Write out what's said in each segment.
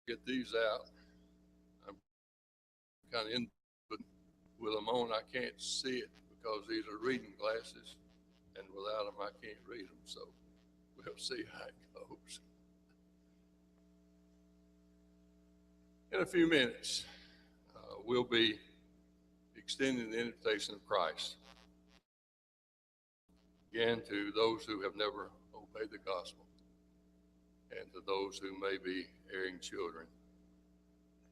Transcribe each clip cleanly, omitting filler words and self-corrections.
get these out. I'm kind of in, but with them on, I can't see it because these are reading glasses, and without them, I can't read them. So we'll see how it goes. In a few minutes, we'll be extending the invitation of Christ again to those who have never obeyed the gospel and to those who may be erring children.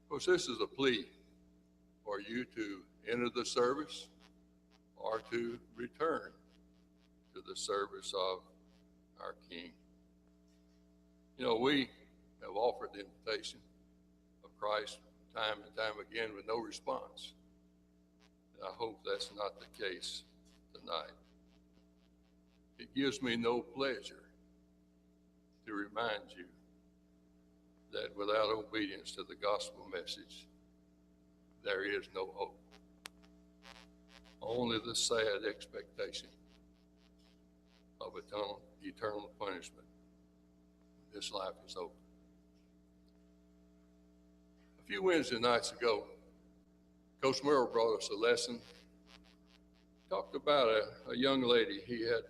Of course, this is a plea for you to enter the service or to return to the service of our King. You know, we have offered the invitation of Christ time and time again with no response. And I hope that's not the case tonight. It gives me no pleasure to remind you that without obedience to the gospel message, there is no hope. Only the sad expectation of eternal punishment. This life is over. A few Wednesday nights ago, Coach Merrill brought us a lesson. Talked about a young lady he had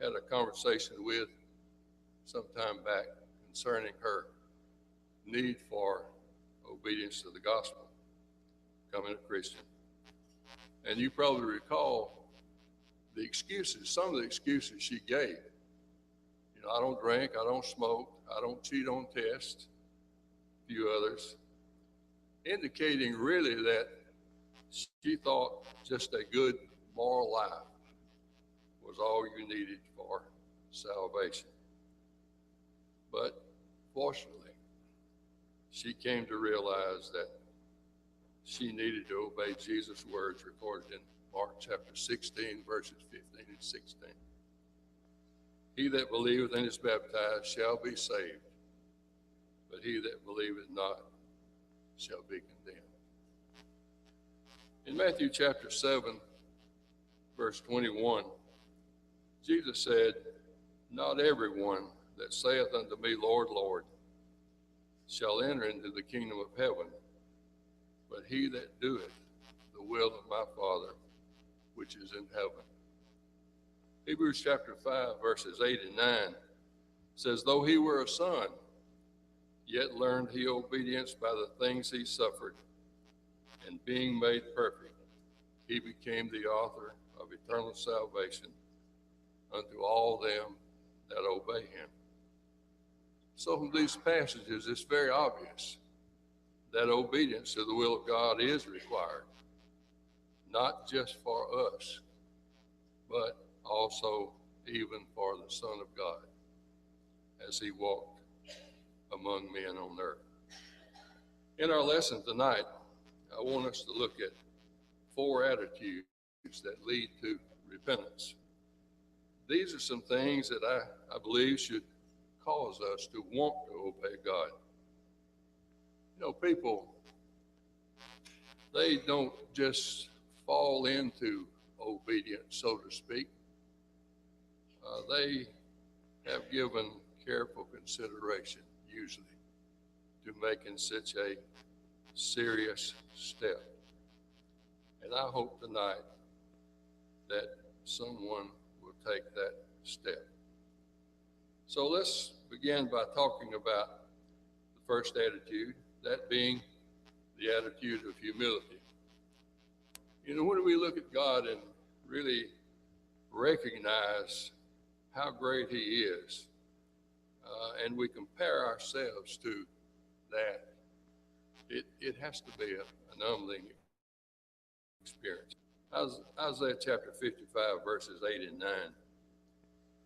a conversation with some time back concerning her need for obedience to the gospel, becoming a Christian. And you probably recall the excuses, some of the excuses she gave. You know, I don't drink, I don't smoke, I don't cheat on tests, a few others, indicating really that she thought just a good moral life was all you needed for salvation. But fortunately, she came to realize that she needed to obey Jesus' words recorded in Mark chapter 16, verses 15 and 16. He that believeth and is baptized shall be saved, but he that believeth not shall be condemned. In Matthew chapter 7, verse 21, Jesus said, not everyone that saith unto me, Lord, Lord, shall enter into the kingdom of heaven, but he that doeth the will of my Father which is in heaven. Hebrews chapter 5, verses 8 and 9 says, though he were a son, yet learned he obedience by the things he suffered, and being made perfect, he became the author of eternal salvation unto all them that obey him. So from these passages, it's very obvious that obedience to the will of God is required, not just for us, but also even for the Son of God as he walked among men on earth. In our lesson tonight, I want us to look at 4 attitudes that lead to repentance. These are some things that I believe should cause us to want to obey God. You know, people, they don't just fall into obedience, so to speak. They have given careful consideration, usually, to making such a serious step. And I hope tonight that someone will take that step. So let's begin by talking about the first attitude, that being the attitude of humility. You know, when we look at God and really recognize how great he is, and we compare ourselves to that, it has to be an humbling experience. Isaiah chapter 55, verses 8 and 9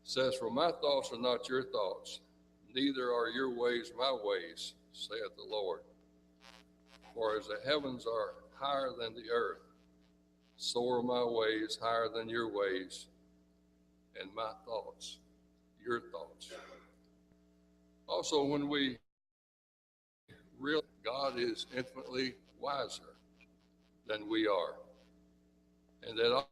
says, for my thoughts are not your thoughts, neither are your ways my ways, saith the Lord. For as the heavens are higher than the earth, so are my ways higher than your ways, and my thoughts your thoughts. Also, when we realize God is infinitely wiser than we are, and that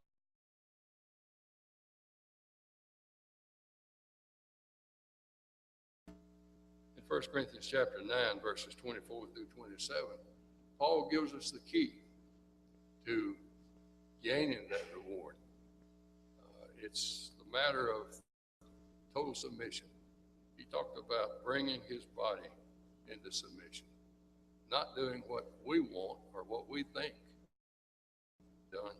in 1 Corinthians chapter 9, verses 24 through 27, Paul gives us the key to gaining that reward. It's the matter of total submission. He talked about bringing his body into submission, not doing what we want or what we think done,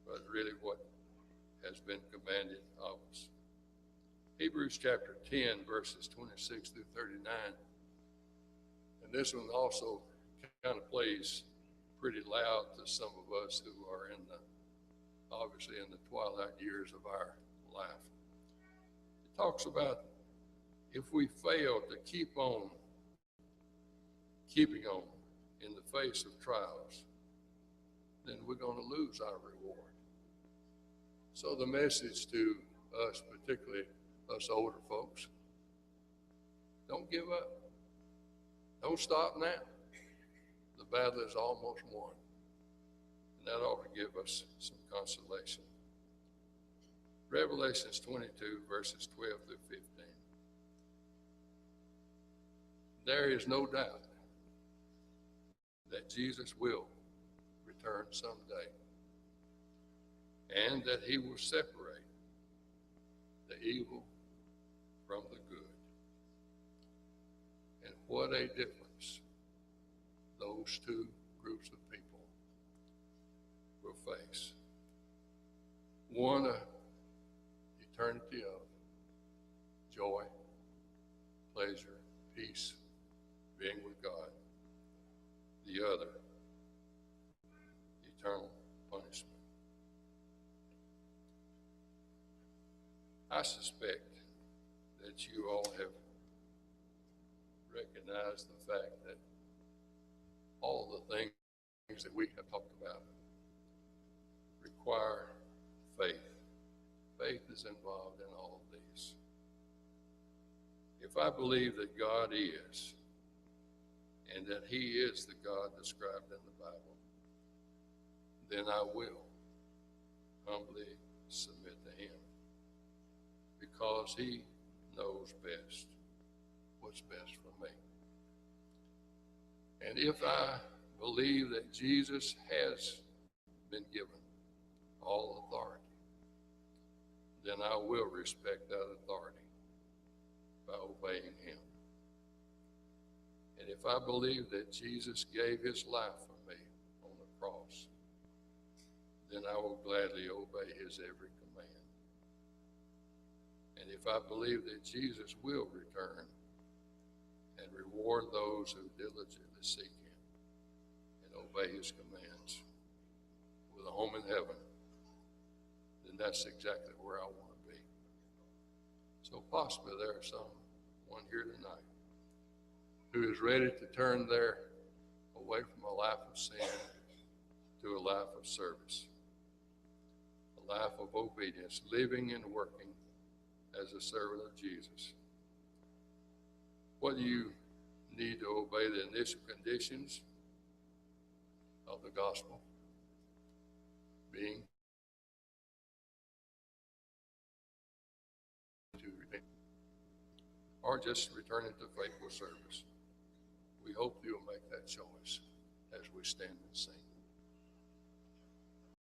but really what has been commanded of us. Hebrews chapter 10, verses 26 through 39. And this one also kind of plays pretty loud to some of us who are obviously in the twilight years of our life. It talks about if we fail to keep on keeping on in the face of trials, then we're going to lose our reward. So the message to us, particularly us older folks, don't give up. Don't stop now. The battle is almost won. And that ought to give us some consolation. Revelations 22, verses 12 through 15. There is no doubt that Jesus will return someday, and that he will separate the evil from the good. And what a difference those two groups of people will face. One, an eternity of joy, pleasure, peace, being with God. The other, eternal punishment. I suspect that you all have recognized the fact that all the things that we have talked about require faith. Faith is involved in all of these. If I believe that God is, and that he is the God described in the Bible, then I will humbly submit to him, because he knows best what's best for me. And if I believe that Jesus has been given all authority, then I will respect that authority by obeying him. And if I believe that Jesus gave his life for me on the cross, then I will gladly obey his every command. And if I believe that Jesus will return and reward those who diligently seek him and obey his commands with a home in heaven, then that's exactly where I want to be. So possibly there are someone here tonight who is ready to turn away from a life of sin to a life of service, a life of obedience, living and working as a servant of Jesus. What do you need to obey? The initial conditions of the gospel, being to repent, or just returning to faithful service. We hope you'll make that choice as we stand and sing.